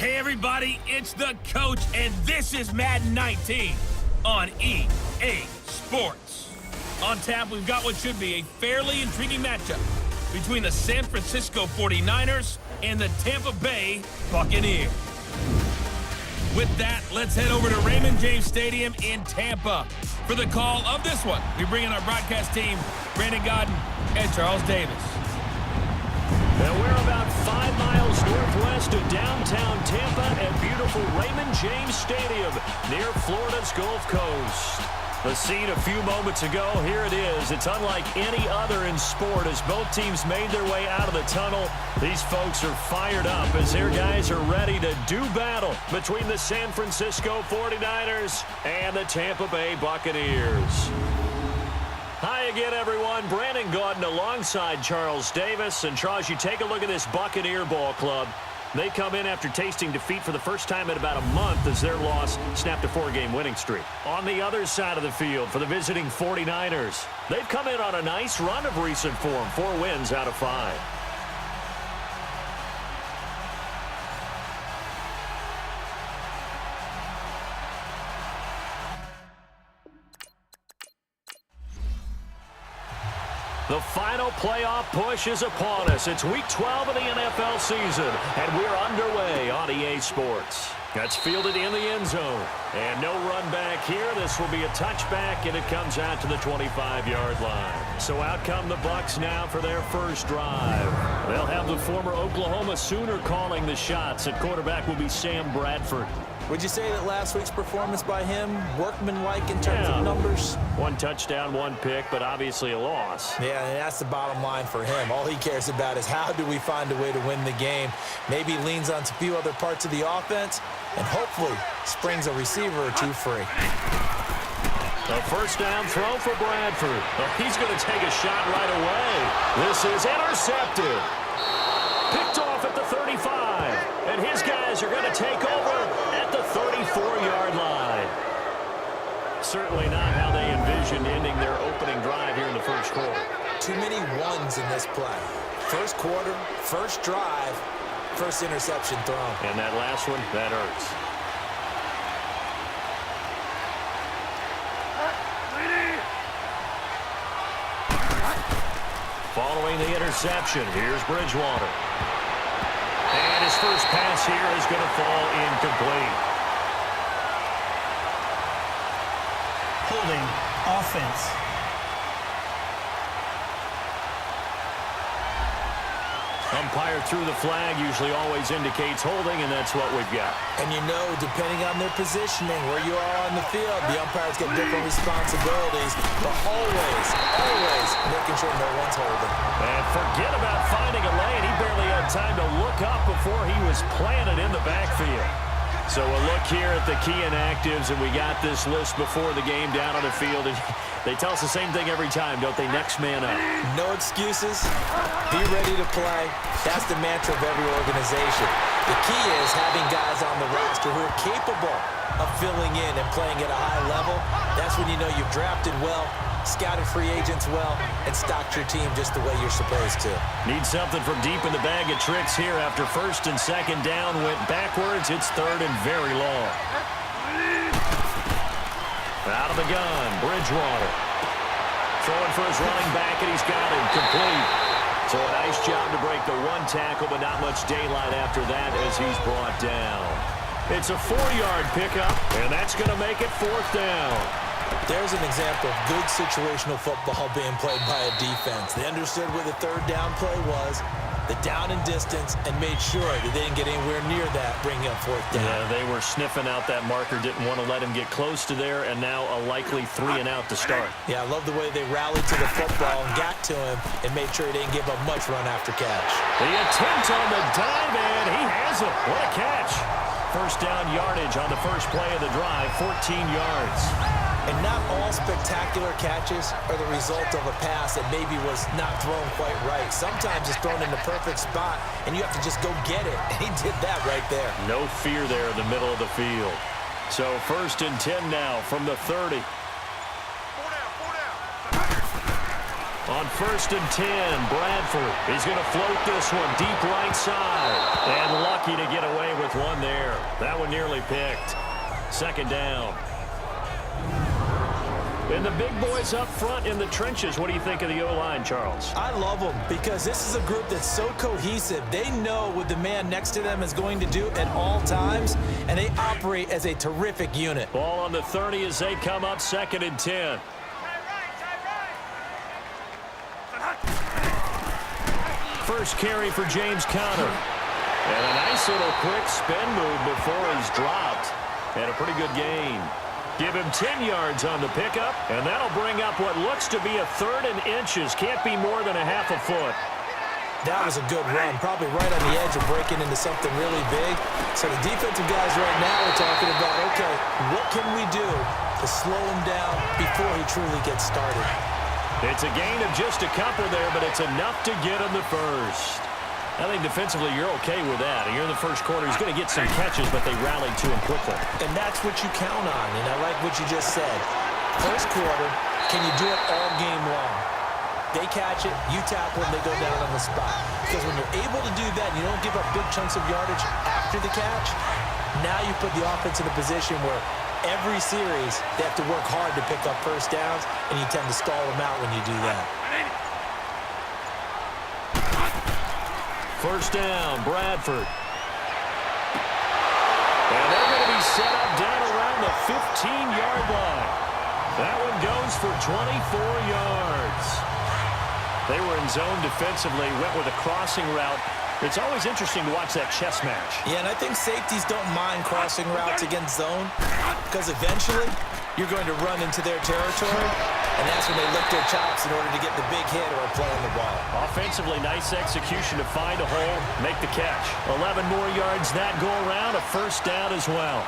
Hey everybody, it's the coach, and this is Madden 19 on EA Sports. On tap, we've got what should be a fairly intriguing matchup between the San Francisco 49ers and the Tampa Bay Buccaneers. With that, let's head over to Raymond James Stadium in Tampa. For the call of this one, we bring in our broadcast team, Brandon Godden and Charles Davis. And we're about 5 miles northwest of downtown Tampa at beautiful Raymond James Stadium near Florida's Gulf Coast. The scene a few moments ago, here it is. It's unlike any other in sport as both teams made their way out of the tunnel. These folks are fired up as their guys are ready to do battle between the San Francisco 49ers and the Tampa Bay Buccaneers. Hi again, everyone. Brandon Godden alongside Charles Davis. And Charles, you take a look at this Buccaneer ball club. They come in after tasting defeat for the first time in about a month as their loss snapped a 4-game winning streak. On the other side of the field for the visiting 49ers, they've come in on a nice run of recent form, 4 wins out of 5. The final playoff push is upon us. It's Week 12 of the NFL season, and we're underway on EA Sports. That's fielded in the end zone. And no run back here. This will be a touchback, and it comes out to the 25-yard line. So out come the Bucs now for their first drive. They'll have the former Oklahoma Sooner calling the shots. At quarterback will be Sam Bradford. Would you say that last week's performance by him, workmanlike in terms of numbers? 1 touchdown, 1 pick, but obviously a loss. Yeah, and that's the bottom line for him. All he cares about is how do we find a way to win the game. Maybe leans on a few other parts of the offense, and hopefully springs a receiver or 2 free. The first down throw for Bradford. Oh, he's going to take a shot right away. This is intercepted. Picked off at the 35. And his guys are going to take over at the 34-yard line. Certainly not how they envisioned ending their opening drive here in the first quarter. Too many ones in this play. First quarter, first drive, first interception thrown. And that last one, that hurts. Following the interception, here's Bridgewater. And his first pass here is going to fall incomplete. Holding offense. Umpire threw the flag, usually always indicates holding, and that's what we've got. And you know, depending on their positioning, where you are on the field, the umpires get different responsibilities, but always making sure no one's holding. And forget about finding a lane. He barely had time to look up before he was planted in the backfield. So a look here at the key inactives, and we got this list before the game down on the field. And they tell us the same thing every time, don't they? Next man up. No excuses. Be ready to play. That's the mantra of every organization. The key is having guys on the roster who are capable of filling in and playing at a high level. That's when you know you've drafted well, scouted free agents well, and stocked your team just the way you're supposed to. Need something from deep in the bag of tricks here after first and second down went backwards. It's third and very long. Out of the gun, Bridgewater. Throwing for his running back, and he's got him complete. So a nice job to break the 1 tackle, but not much daylight after that as he's brought down. It's a 4-yard pickup, and that's going to make it 4th down. There's an example of good situational football being played by a defense. They understood where the 3rd down play was, the down and distance, and made sure that they didn't get anywhere near that, bringing up 4th down. Yeah, they were sniffing out that marker, didn't want to let him get close to there, and now a likely 3 and out to start. Yeah, I love the way they rallied to the football and got to him and made sure he didn't give up much run after catch. The attempt on the dive, and he has it. What a catch. First down yardage on the first play of the drive, 14 yards. And not all spectacular catches are the result of a pass that maybe was not thrown quite right. Sometimes it's thrown in the perfect spot, and you have to just go get it. And he did that right there. No fear there in the middle of the field. So 1st and 10 now from the 30. On 1st and 10, Bradford. He's going to float this one deep right side. And lucky to get away with one there. That one nearly picked. 2nd down. And the big boys up front in the trenches. What do you think of the O-line, Charles? I love them because this is a group that's so cohesive. They know what the man next to them is going to do at all times, and they operate as a terrific unit. Ball on the 30 as they come up 2nd and 10. First carry for James Conner. And a nice little quick spin move before he's dropped. And a pretty good gain. Give him 10 yards on the pickup, and that'll bring up what looks to be a 3rd and inches. Can't be more than a half a foot. That was a good run, probably right on the edge of breaking into something really big. So the defensive guys right now are talking about, okay, what can we do to slow him down before he truly gets started? It's a gain of just a couple there, but it's enough to get him the first. I think defensively you're okay with that. You're in the first quarter. He's going to get some catches, but they rallied to him quickly. And that's what you count on, and I like what you just said. First quarter, can you do it all game long? They catch it, you tackle them, they go down on the spot. Because when you're able to do that, you don't give up big chunks of yardage after the catch, now you put the offense in a position where every series they have to work hard to pick up first downs, and you tend to stall them out when you do that. First down, Bradford. And they're going to be set up down around the 15-yard line. That one goes for 24 yards. They were in zone defensively, went with a crossing route. It's always interesting to watch that chess match. Yeah, and I think safeties don't mind crossing routes against zone because eventually you're going to run into their territory, and that's when they lick their chops in order to get the big hit or play on the ball. Offensively, nice execution to find a hole, make the catch. 11 more yards that go around, a first down as well.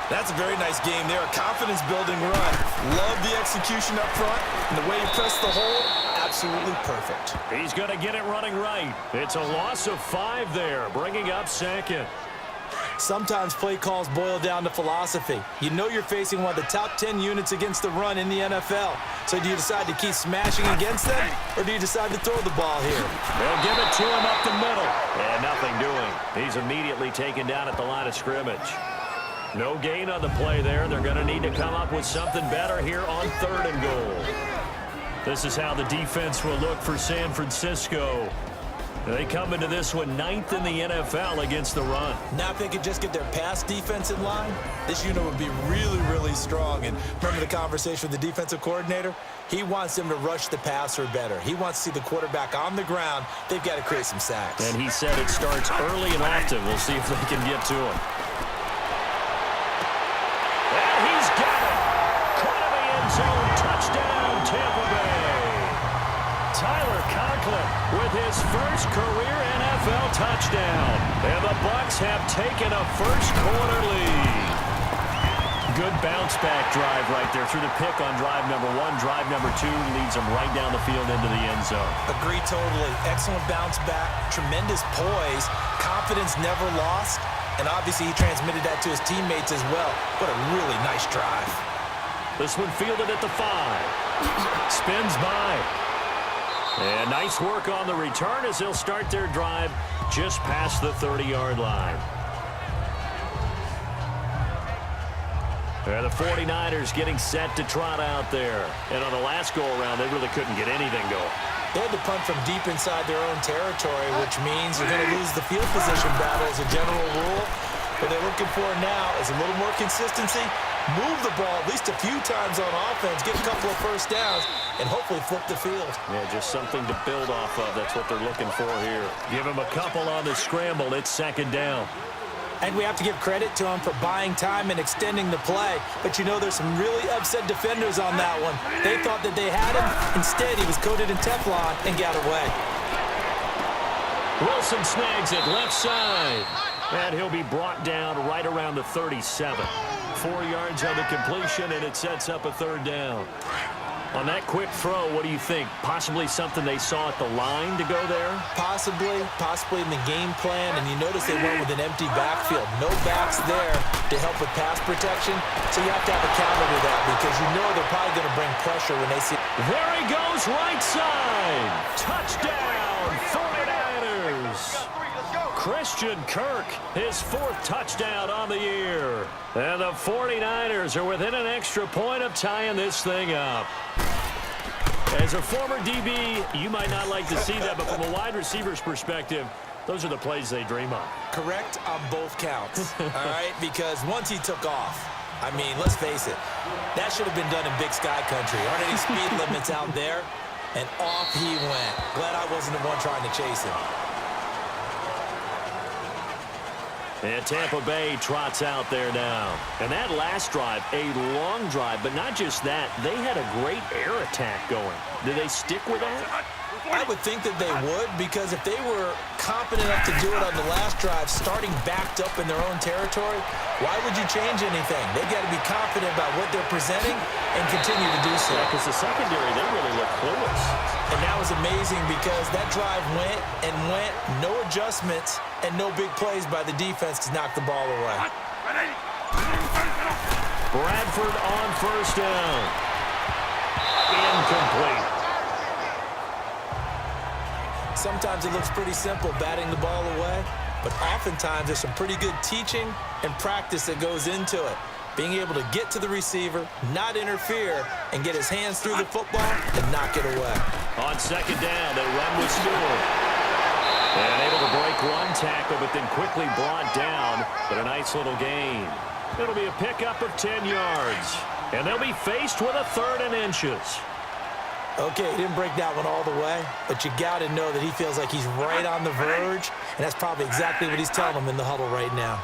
That's a very nice game there, a confidence-building run. Love the execution up front, and the way he pressed the hole, absolutely perfect. He's going to get it running right. It's a loss of 5 there, bringing up 2nd. Sometimes play calls boil down to philosophy. You know you're facing one of the top 10 units against the run in the NFL. So do you decide to keep smashing against them, or do you decide to throw the ball here? They'll give it to him up the middle. And nothing doing. He's immediately taken down at the line of scrimmage. No gain on the play there. They're going to need to come up with something better here on 3rd and goal. This is how the defense will look for San Francisco. They come into this one 9th in the NFL against the run. Now if they could just get their pass defense in line, this unit would be really, really strong. And remember the conversation with the defensive coordinator? He wants them to rush the passer better. He wants to see the quarterback on the ground. They've got to create some sacks. And he said it starts early and often. We'll see if they can get to him. And he's got it. Caught in the end zone. Touchdown, Tampa Bay. Tyler Conklin with his first career NFL touchdown. And the Bucs have taken a first quarter lead. Good bounce-back drive right there through the pick on drive number 1. Drive number 2 leads them right down the field into the end zone. Agree totally. Excellent bounce back. Tremendous poise. Confidence never lost. And obviously he transmitted that to his teammates as well. What a really nice drive. This one fielded at the 5. Spins by. And nice work on the return as they'll start their drive just past the 30-yard line. The 49ers getting set to trot out there. And on the last go-around, they really couldn't get anything going. They had to punt from deep inside their own territory, which means you're going to lose the field position battle as a general rule. What they're looking for now is a little more consistency, move the ball at least a few times on offense, get a couple of first downs, and hopefully flip the field. Yeah, just something to build off of. That's what they're looking for here. Give them a couple on the scramble. It's 2nd down. And we have to give credit to him for buying time and extending the play. But you know there's some really upset defenders on that one. They thought that they had him. Instead, he was coated in Teflon and got away. Wilson snags it left side. And he'll be brought down right around the 37. 4 yards on the completion, and it sets up a 3rd down. On that quick throw, what do you think? Possibly something they saw at the line to go there? Possibly in the game plan, and you notice they went with an empty backfield. No backs there to help with pass protection, so you have to have a counter to that because you know they're probably going to bring pressure when they see. There he goes, right side. Touchdown, 49ers. Christian Kirk, his 4th touchdown on the year. And the 49ers are within an extra point of tying this thing up. As a former DB, you might not like to see that, but from a wide receiver's perspective, those are the plays they dream of. Correct on both counts, all right? Because once he took off, I mean, let's face it, that should have been done in Big Sky Country. Aren't any speed limits out there? And off he went. Glad I wasn't the one trying to chase him. And Tampa Bay trots out there now. And that last drive, a long drive, but not just that. They had a great air attack going. Did they stick with that? I would think that they would, because if they were competent enough to do it on the last drive, starting backed up in their own territory, why would you change anything? They've got to be confident about what they're presenting and continue to do so. Yeah, because the secondary, they really look clueless. And that was amazing because that drive went and went, no adjustments, and no big plays by the defense to knock the ball away. Bradford on first down. Incomplete. Sometimes it looks pretty simple, batting the ball away, but oftentimes there's some pretty good teaching and practice that goes into it. Being able to get to the receiver, not interfere, and get his hands through the football and knock it away. On second down, they run with Stewart. And able to break one tackle, but then quickly brought down, but a nice little gain. It'll be a pickup of 10 yards, and they'll be faced with a 3rd and inches. Okay, he didn't break that one all the way, but you got to know that he feels like he's right on the verge, and that's probably exactly what he's telling him in the huddle right now.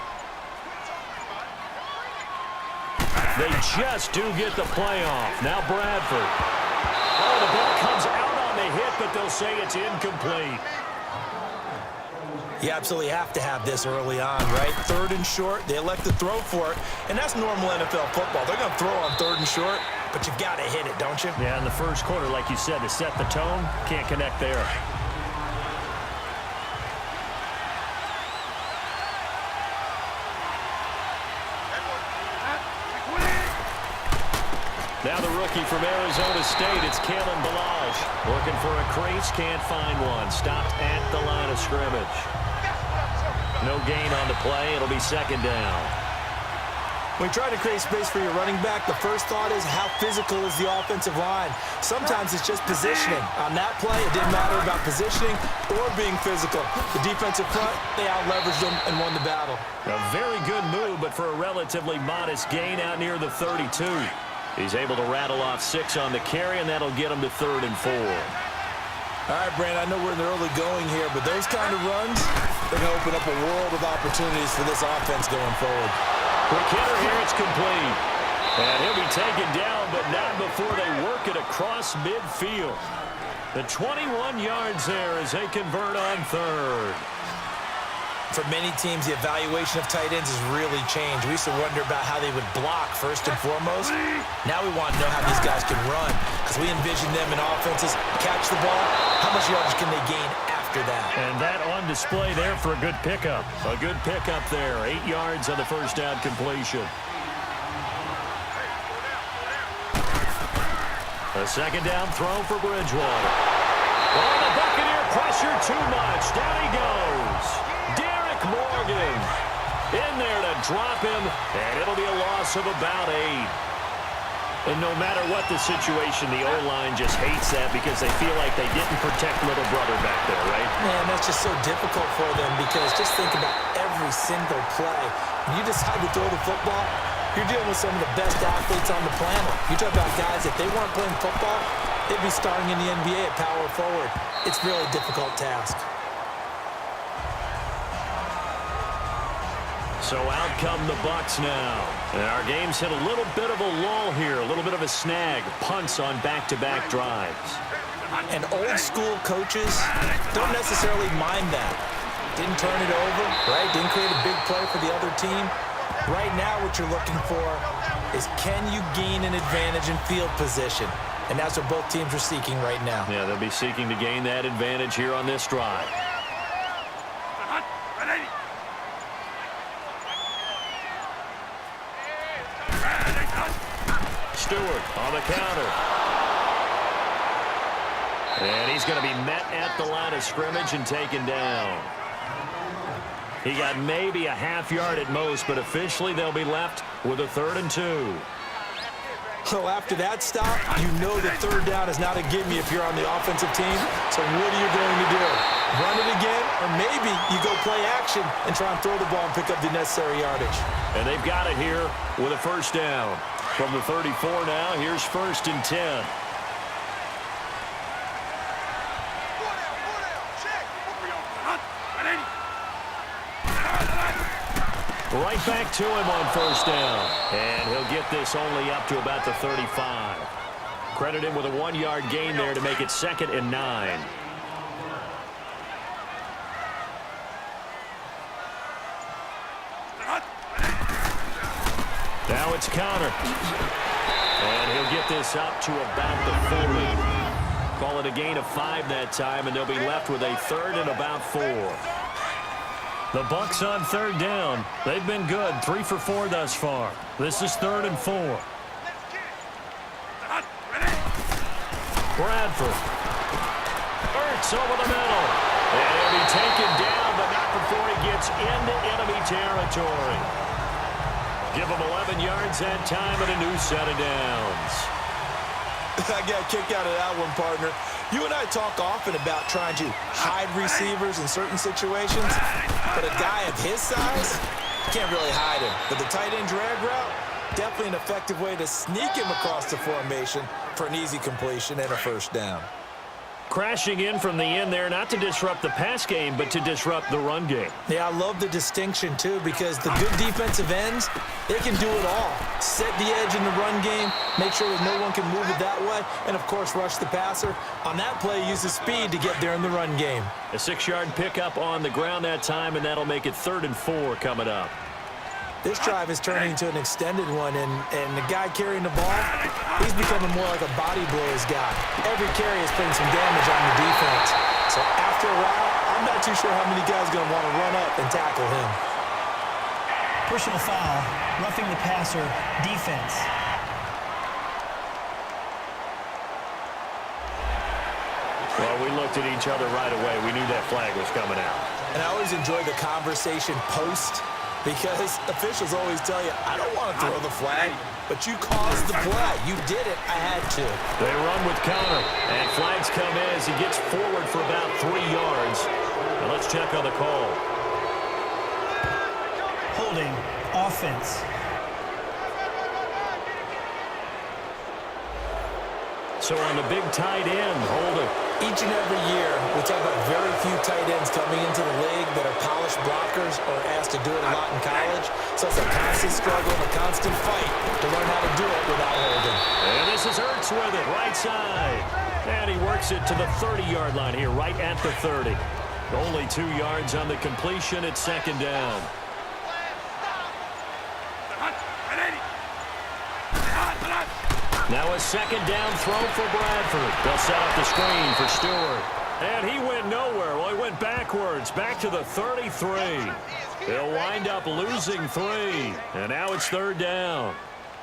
They just do get the play off. Now Bradford. Oh, the ball comes out on the hit, but they'll say it's incomplete. You absolutely have to have this early on, right? 3rd and short, they elect to throw for it, and that's normal NFL football. They're going to throw on 3rd and short, but you've got to hit it, don't you? Yeah, in the first quarter, like you said, to set the tone, can't connect there. Now the rookie from Arizona State, it's Kalen Ballage. Looking for a crease, can't find one. Stopped at the line of scrimmage. No gain on the play. It'll be second down. When you try to create space for your running back, the first thought is how physical is the offensive line. Sometimes it's just positioning. On that play, it didn't matter about positioning or being physical. The defensive front, they out-leveraged them and won the battle. A very good move, but for a relatively modest gain out near the 32. He's able to rattle off 6 on the carry, and that'll get him to 3rd and 4. All right, Brand, I know we're in the early going here, but those kind of runs, they're going to open up a world of opportunities for this offense going forward. Quick hitter here, it's complete. And he'll be taken down, but not before they work it across midfield. The 21 yards there as they convert on 3rd. For many teams, the evaluation of tight ends has really changed. We used to wonder about how they would block first and foremost. Now we want to know how these guys can run, because we envision them in offenses catch the ball. How much yardage can they gain after that? And that on display there for a good pickup. A good pickup there. 8 yards on the first down completion. A second down throw for Bridgewater. Oh, the Buccaneer pressure too much. Down he goes. Morgan in there to drop him, and it'll be a loss of about 8. And no matter what the situation, the O-line just hates that because they feel like they didn't protect little brother back there, right? Man, that's just so difficult for them because just think about every single play. When you decide to throw the football, you're dealing with some of the best athletes on the planet. You talk about guys, if they weren't playing football, they'd be starting in the NBA at power forward. It's a really difficult task. So out come the Bucs now. And our game's hit a little bit of a lull here, a little bit of a snag. Punts on back-to-back drives. And old-school coaches don't necessarily mind that. Didn't turn it over, right? Didn't create a big play for the other team. Right now what you're looking for is can you gain an advantage in field position? and that's what both teams are seeking right now. Yeah, they'll be seeking to gain that advantage here on this drive. Stewart on the counter. And he's going to be met at the line of scrimmage and taken down. He got maybe a half yard at most, but officially they'll be left with a 3rd and 2. So after that stop, you know that 3rd down is not a gimme if you're on the offensive team. So what are you going to do? Run it again, or maybe you go play action and try and throw the ball and pick up the necessary yardage. And they've got it here with a 1st down. From the 34 now, here's 1st and 10. Right back to him on 1st down. And he'll get this only up to about the 35. Credit him with a 1-yard gain there to make it 2nd and 9. Now it's counter. And he'll get this up to about the 40. Call it a gain of 5 that time, and they'll be left with a 3rd and about 4. The Bucs on 3rd down. They've been good, 3 for 4 thus far. This is 3rd and 4. Bradford. Ertz over the middle. And he'll be taken down, but not before he gets into enemy territory. Give him 11 yards that time and a new set of downs. I got a kick out of that one, partner. You and I talk often about trying to hide receivers in certain situations, but a guy of his size, you can't really hide him. But the tight end drag route, definitely an effective way to sneak him across the formation for an easy completion and a 1st down. Crashing in from the end there, not to disrupt the pass game, but to disrupt the run game. Yeah, I love the distinction, too, because the good defensive ends, they can do it all. Set the edge in the run game, make sure that no one can move it that way, and, of course, rush the passer. On that play, use the speed to get there in the run game. A 6-yard pickup on the ground that time, and that'll make it 3rd and 4 coming up. This drive is turning into an extended one, and the guy carrying the ball, he's becoming more like a body blows guy. Every carry is putting some damage on the defense. So after a while, I'm not too sure how many guys are going to want to run up and tackle him. Personal foul, roughing the passer, defense. Well, we looked at each other right away. We knew that flag was coming out. And I always enjoy the conversation post, because officials always tell you, I don't want to throw the flag, but you caused the play. You did it. I had to. They run with counter, and flags come in as he gets forward for about 3 yards. Now let's check on the call. Holding, offense. So on the big tight end, holding. Each and every year, we talk about very few tight ends coming into the league that are polished blockers or asked to do it a lot in college. So it's a constant struggle and a constant fight to learn how to do it without holding. And this is Ertz with it, right side. And he works it to the 30-yard line here, right at the 30. Only 2 yards on the completion at 2nd down. Now a 2nd down throw for Bradford. They'll set up the screen for Stewart. And he went nowhere. Well, he went backwards, back to the 33. They'll wind up losing 3. And now it's 3rd down.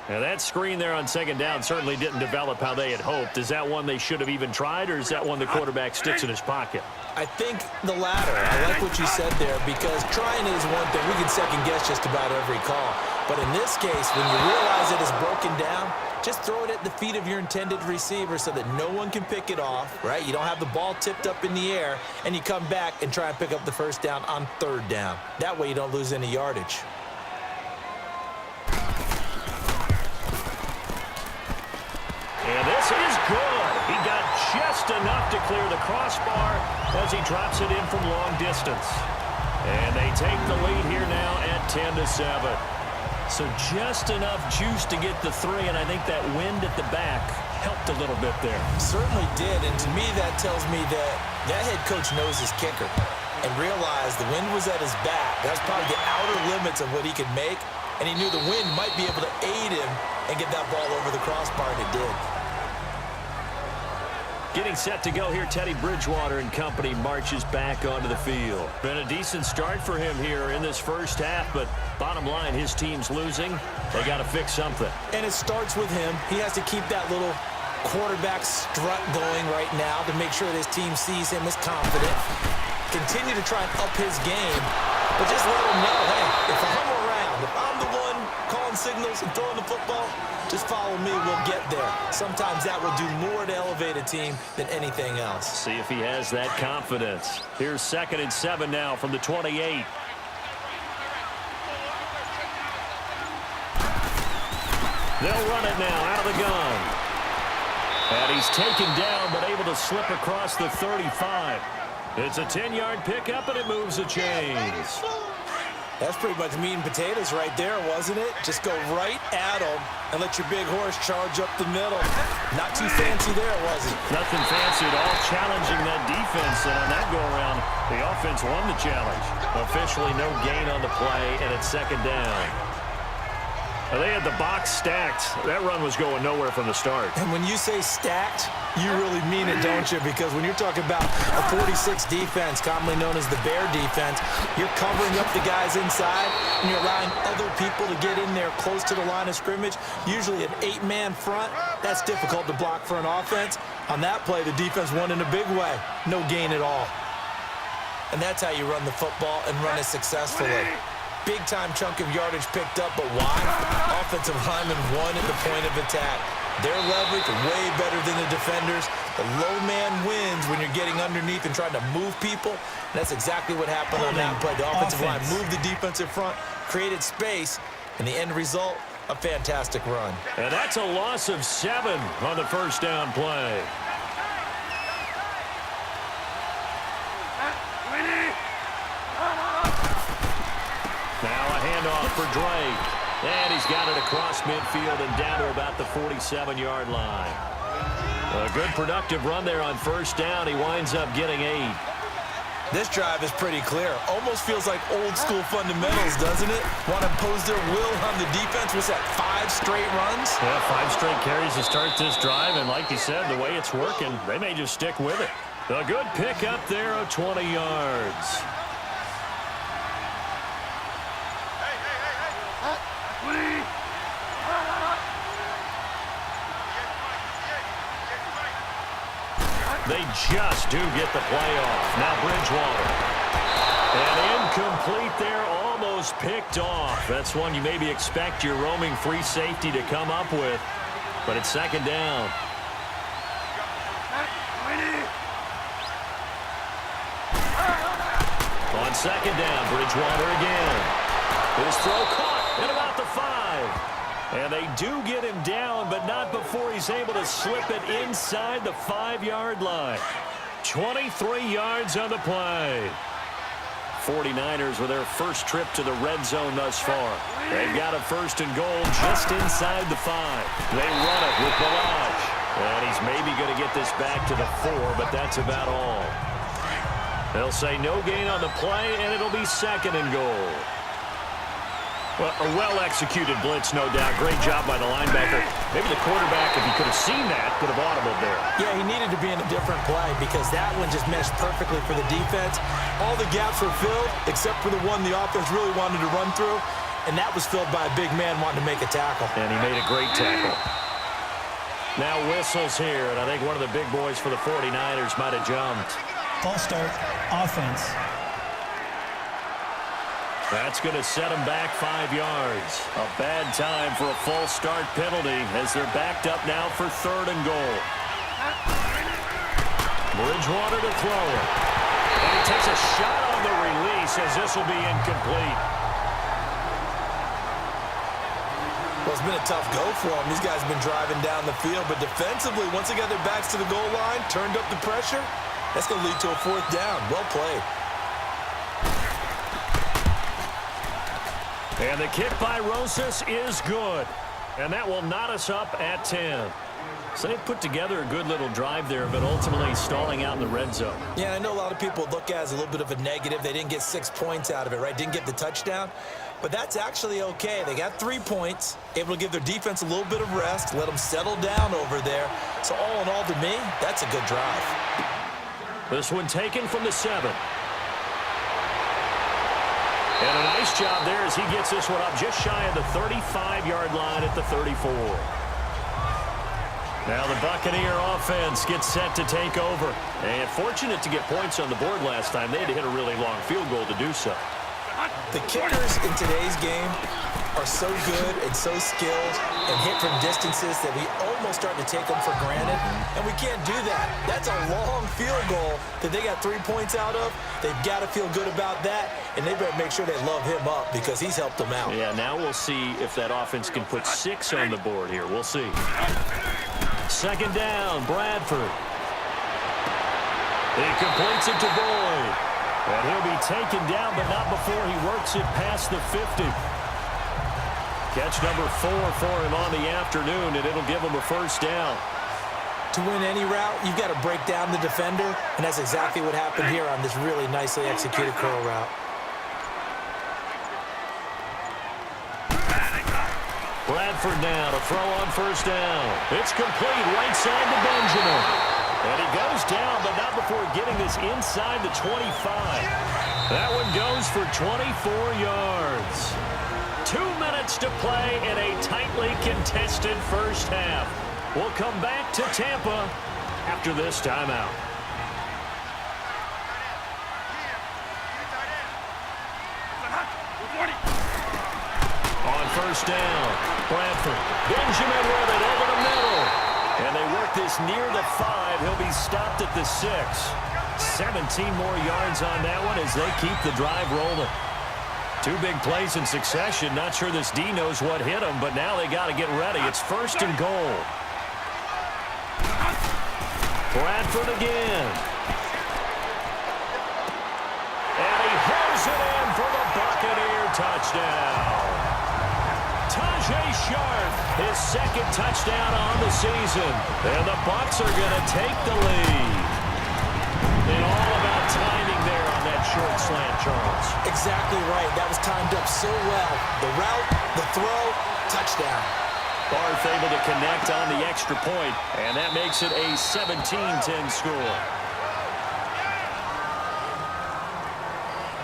Now that screen there on 2nd down certainly didn't develop how they had hoped. Is that one they should have even tried, or is that one the quarterback sticks in his pocket? I think the latter. I like what you said there, because trying is one thing. We can second guess just about every call. But in this case, when you realize it is broken down, just throw it at the feet of your intended receiver so that no one can pick it off, right? You don't have the ball tipped up in the air, and you come back and try and pick up the 1st down on 3rd down. That way you don't lose any yardage. And this is good. He got just enough to clear the crossbar as he drops it in from long distance. And they take the lead here now at 10-7. So just enough juice to get the 3, and I think that wind at the back helped a little bit there. Certainly did, and to me that tells me that that head coach knows his kicker and realized the wind was at his back. That was probably the outer limits of what he could make, and he knew the wind might be able to aid him and get that ball over the crossbar, and it did. Getting set to go here, Teddy Bridgewater and company marches back onto the field. Been a decent start for him here in this first half, but bottom line, his team's losing. They got to fix something. And it starts with him. He has to keep that little quarterback strut going right now to make sure that his team sees him as confident. Continue to try and up his game, but just let him know, hey, if I'm around, if I'm the one calling signals and throwing the football, just follow me, we'll get there. Sometimes that will do more to elevate a team than anything else. See if he has that confidence. Here's 2nd and 7 now from the 28. They'll run it now out of the gun. And he's taken down, but able to slip across the 35. It's a 10-yard pickup, and it moves the chains. That's pretty much meat and potatoes right there, wasn't it? Just go right at him and let your big horse charge up the middle. Not too fancy there, was it? Nothing fancy at all, challenging that defense. And on that go-around, the offense won the challenge. Officially no gain on the play, and it's 2nd down. Well, they had the box stacked. That run was going nowhere from the start. And when you say stacked, you really mean it, don't you? Because when you're talking about a 46 defense, commonly known as the Bear defense, you're covering up the guys inside, and you're allowing other people to get in there close to the line of scrimmage, usually an 8-man front. That's difficult to block for an offense. On that play, the defense won in a big way. No gain at all. And that's how you run the football and run it successfully. Big-time chunk of yardage picked up, but why? Offensive linemen won at the point of attack. Their leverage way better than the defenders. The low man wins when you're getting underneath and trying to move people. And that's exactly what happened on that play. The offensive line moved the defensive front, created space, and the end result, a fantastic run. And that's a loss of 7 on the first down play. Now a handoff for Drake. And he's got it across midfield and down to about the 47-yard line. A good productive run there on first down. He winds up getting 8. This drive is pretty clear. Almost feels like old-school fundamentals, doesn't it? Want to impose their will on the defense. Was that 5 straight runs? Yeah, 5 straight carries to start this drive. And like you said, the way it's working, they may just stick with it. A good pick up there of 20 yards. They just do get the play off. Now Bridgewater. And incomplete there, almost picked off. That's one you maybe expect your roaming free safety to come up with. But it's 2nd down. On 2nd down, Bridgewater again. His throw caught at about the 5. And they do get him down, but not before he's able to slip it inside the 5-yard line. 23 yards on the play. 49ers with their first trip to the red zone thus far. They've got a 1st and goal just inside the 5. They run it with Balaj. And he's maybe going to get this back to the 4, but that's about all. They'll say no gain on the play, and it'll be 2nd and goal. Well, a well-executed blitz, no doubt. Great job by the linebacker. Maybe the quarterback, if he could have seen that, could have audibled there. Yeah, he needed to be in a different play because that one just meshed perfectly for the defense. All the gaps were filled except for the one the offense really wanted to run through, and that was filled by a big man wanting to make a tackle. And he made a great tackle. Now whistles here, and I think one of the big boys for the 49ers might have jumped. False start, offense. That's going to set him back 5 yards. A bad time for a false start penalty as they're backed up now for 3rd and goal. Bridgewater to throw it. And he takes a shot on the release as this will be incomplete. Well, it's been a tough go for them. These guys have been driving down the field, but defensively, once they got their backs to the goal line, turned up the pressure, that's going to lead to a 4th down. Well played. And the kick by Rosas is good. And that will knot us up at 10. So they've put together a good little drive there, but ultimately stalling out in the red zone. Yeah, I know a lot of people look at it as a little bit of a negative. They didn't get 6 points out of it, right? Didn't get the touchdown. But that's actually okay. They got 3 points, able to give their defense a little bit of rest, let them settle down over there. So all in all, to me, that's a good drive. This one taken from the 7. And a nice job there as he gets this one up just shy of the 35-yard line at the 34. Now the Buccaneer offense gets set to take over. And fortunate to get points on the board last time. They had to hit a really long field goal to do so. The kickers in today's game are so good and so skilled and hit from distances that we almost start to take them for granted, and we can't do that. That's a long field goal that they got 3 points out of. They've got to feel good about that, and they better make sure they love him up because he's helped them out. Yeah, now we'll see if that offense can put 6 on the board here. We'll see. Second down, Bradford. He completes it to Boyd. And he'll be taken down, but not before he works it past the 50. Catch number 4 for him on the afternoon, and it'll give him a first down. To win any route, you've got to break down the defender, and that's exactly what happened here on this really nicely executed curl route. Bradford now to throw on first down. It's complete right side to Benjamin. And he goes down, but not before getting this inside the 25. That one goes for 24 yards. 2 minutes to play in a tightly contested first half. We'll come back to Tampa after this timeout. On first down, Bradford. Benjamin with it over the middle. And they work this near the 5. He'll be stopped at the 6. 17 more yards on that one as they keep the drive rolling. 2 big plays in succession. Not sure this D knows what hit him, but now they got to get ready. It's first and goal. Bradford again. And he holds it in for the Buccaneer touchdown. Tajay Sharp, his second touchdown on the season. And the Bucs are going to take the lead. And all about timing there on that short slant, Charles. Exactly right. That was timed up so well. The route, the throw, touchdown. Barth able to connect on the extra point, and that makes it a 17-10 score.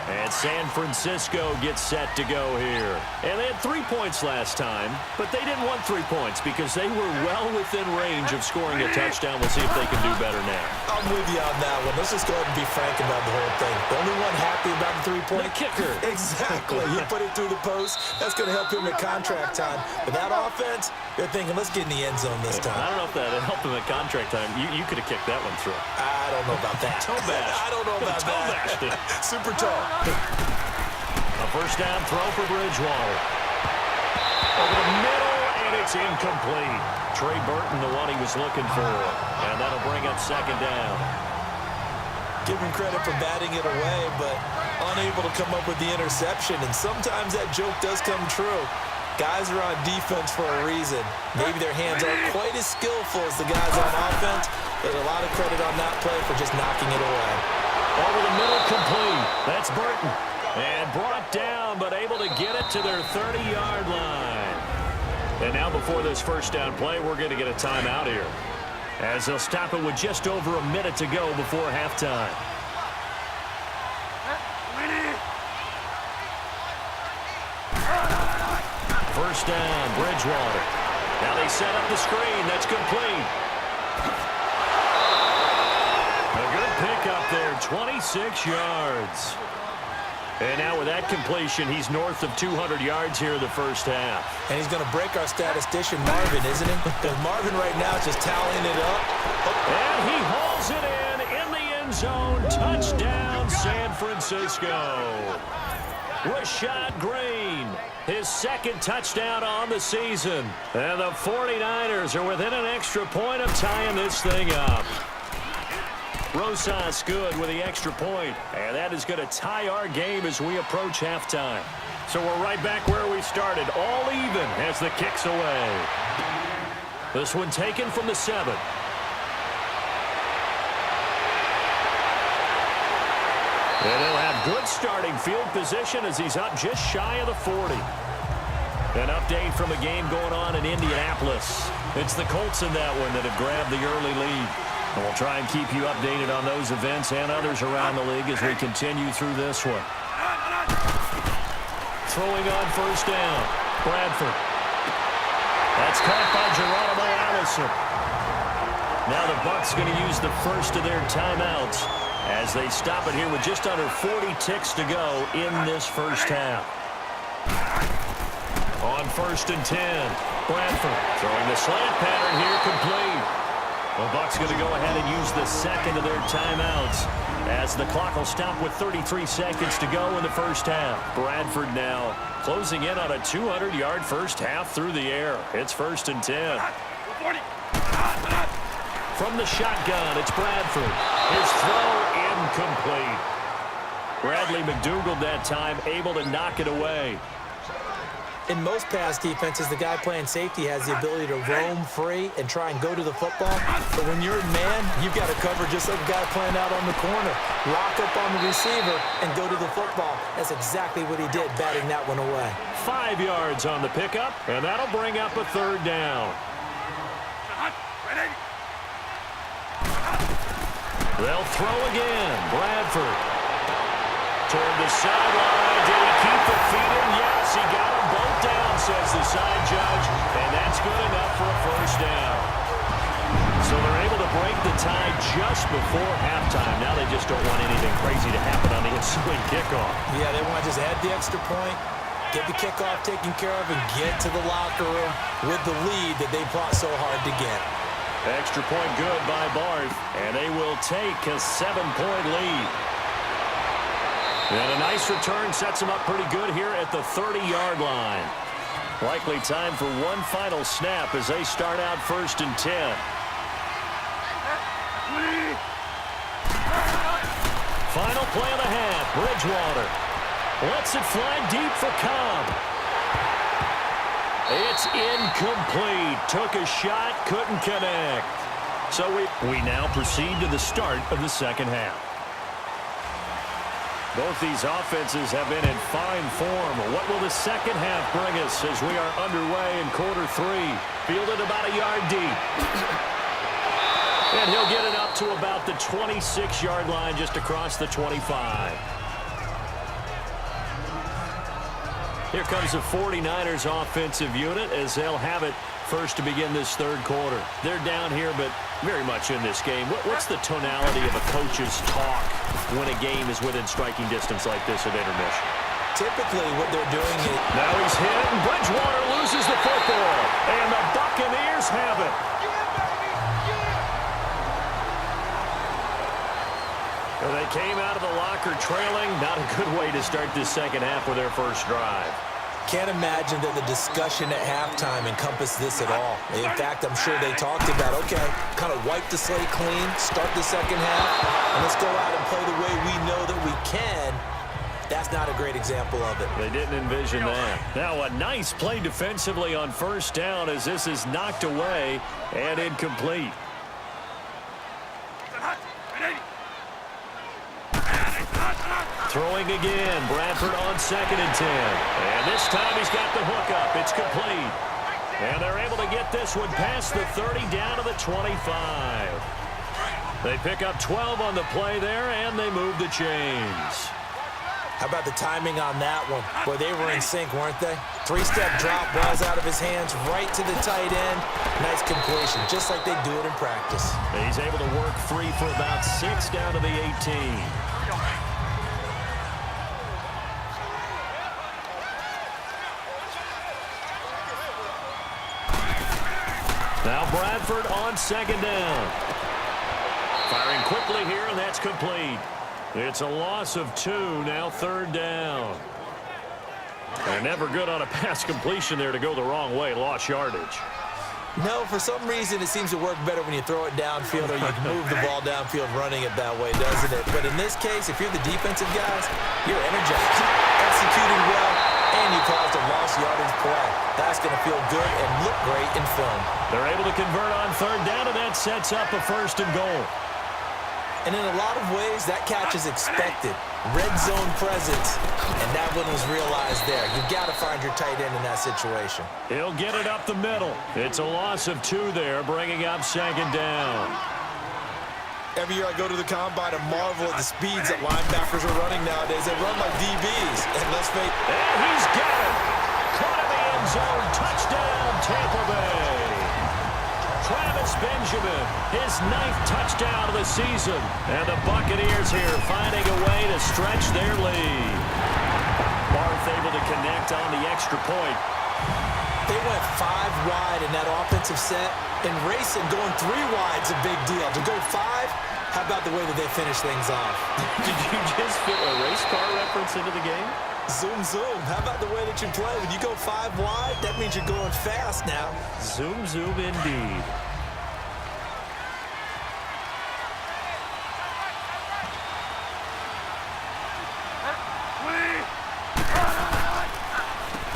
And San Francisco gets set to go here. And they had 3 points last time, but they didn't want 3 points because they were well within range of scoring a touchdown. We'll see if they can do better now. I'm with you on that one. Let's just go ahead and be frank about the whole thing. The only one happy about the 3-point? The kicker. Exactly. He put it through the post. That's going to help him at contract time. But that offense, they're thinking, let's get in the end zone this time. I don't know if that helped him at contract time. You could have kicked that one through. I don't know about that. Toe bash. I don't know about Toe that. bashed it. Super tall. A first down throw for Bridgewater. Over the middle, and it's incomplete. Trey Burton, the one he was looking for. And that'll bring up second down. Give him credit for batting it away, but unable to come up with the interception. And sometimes that joke does come true. Guys are on defense for a reason. Maybe their hands aren't quite as skillful as the guys on offense. There's a lot of credit on that play for just knocking it away. Over the middle, complete. That's Burton. And brought down, but able to get it to their 30-yard line. And now before this first down play, we're going to get a timeout here, as they'll stop it with just over a minute to go before halftime. First down, Bridgewater. Now they set up the screen. That's complete. A good pickup there, 26 yards. And now with that completion, he's north of 200 yards here in the first half. And he's going to break our statistician, Marvin, isn't he? Because Marvin right now is just tallying it up. And he hauls it in the end zone. Touchdown, San Francisco. Rashad Green, his second touchdown on the season. And the 49ers are within an extra point of tying this thing up. Rosas good with the extra point, and that is going to tie our game as we approach halftime. So we're right back where we started, all even as the kick's away. This one taken from the 7. And he'll have Good starting field position as he's up just shy of the 40. An update from a game going on in Indianapolis. It's the Colts in that one that have grabbed the early lead. And we'll try and keep you updated on those events and others around the league as we continue through this one. Throwing on first down, Bradford. That's caught by Geronimo Allison. Now the Bucs going to use the first of their timeouts as they stop it here with just under 40 ticks to go in this first half. On 1st and 10, Bradford throwing the slant pattern here, complete. The Bucs going to go ahead and use the second of their timeouts as the clock will stop with 33 seconds to go in the first half. Bradford now closing in on a 200-yard first half through the air. It's 1st and 10. From the shotgun, it's Bradford. His throw incomplete. Bradley McDougald that time able to knock it away. In most pass defenses, the guy playing safety has the ability to roam free and try and go to the football. But when you're in man, you've got to cover just like a guy playing out on the corner. Lock up on the receiver and go to the football. That's exactly what he did, batting that one away. 5 yards on the pickup, and that'll bring up a third down. They'll throw again. Bradford. Toward the sideline. Did he keep the feet in? Yes, he got them both down, says the side judge. And that's good enough for a first down. So they're able to break the tie just before halftime. Now they just don't want anything crazy to happen on the ensuing kickoff. Yeah, they want to just add the extra point, get the kickoff taken care of, and get to the locker room with the lead that they fought so hard to get. Extra point good by Barth, and they will take a 7-point lead. And a nice return sets them up pretty good here at the 30-yard line. Likely time for one final snap as they start out 1st and 10. Final play of the half. Bridgewater lets it fly deep for Cobb. It's incomplete. Took a shot, couldn't connect. So we now proceed to the start of the second half. Both these offenses have been in fine form. What will the second half bring us as we are underway in quarter 3? Fielded about a yard deep. And he'll get it up to about the 26-yard line just across the 25. Here comes the 49ers offensive unit as they'll have it first to begin this third quarter. They're down here, but very much in this game. What's the tonality of a coach's talk when a game is within striking distance like this at intermission? Typically, what they're doing is... Now he's hit, and Bridgewater loses the football. And the Buccaneers have it. Well, they came out of the locker trailing. Not a good way to start this second half with their first drive. Can't imagine that the discussion at halftime encompassed this at all. In fact, I'm sure they talked about, okay, kind of wipe the slate clean, start the second half, and let's go out and play the way we know that we can. That's not a great example of it. They didn't envision that. Now a nice play defensively on first down as this is knocked away and incomplete. Throwing again. Bradford on 2nd and 10. And this time he's got the hook up. It's complete. And they're able to get this one past the 30 down to the 25. They pick up 12 on the play there, and they move the chains. How about the timing on that one? Boy, they were in sync, weren't they? 3-step drop, ball's out of his hands, right to the tight end. Nice completion, just like they do it in practice. He's able to work free for about 6 down to the 18. Now Bradford on 2nd down. Firing quickly here, and that's complete. It's a loss of 2, now 3rd down. And never good on a pass completion there to go the wrong way, lost yardage. No, for some reason it seems to work better when you throw it downfield or you can move the ball downfield running it that way, doesn't it? But in this case, if you're the defensive guys, you're energized, executing well, and you caused a lost yardage play. That's going to feel good and look great in film. They're able to convert on 3rd down, and that sets up a 1st and goal. And in a lot of ways, that catch is expected. Red zone presence, and that one was realized there. You've got to find your tight end in that situation. He'll get it up the middle. It's a loss of 2 there, bringing up second down. Every year I go to the combine and marvel at the speeds that linebackers are running nowadays. They run like DBs. And let's face it. And he's got it. Caught in the end zone. Touchdown, Tampa Bay. Travis Benjamin, his 9th touchdown of the season. And the Buccaneers here finding a way to stretch their lead. Barth able to connect on the extra point. They went 5 wide in that offensive set. And racing, going 3 wide's a big deal. To go 5, how about the way that they finish things off? Did you just fit a race car reference into the game? Zoom, zoom. How about the way that you play? When you go 5 wide, that means you're going fast now. Zoom, zoom indeed.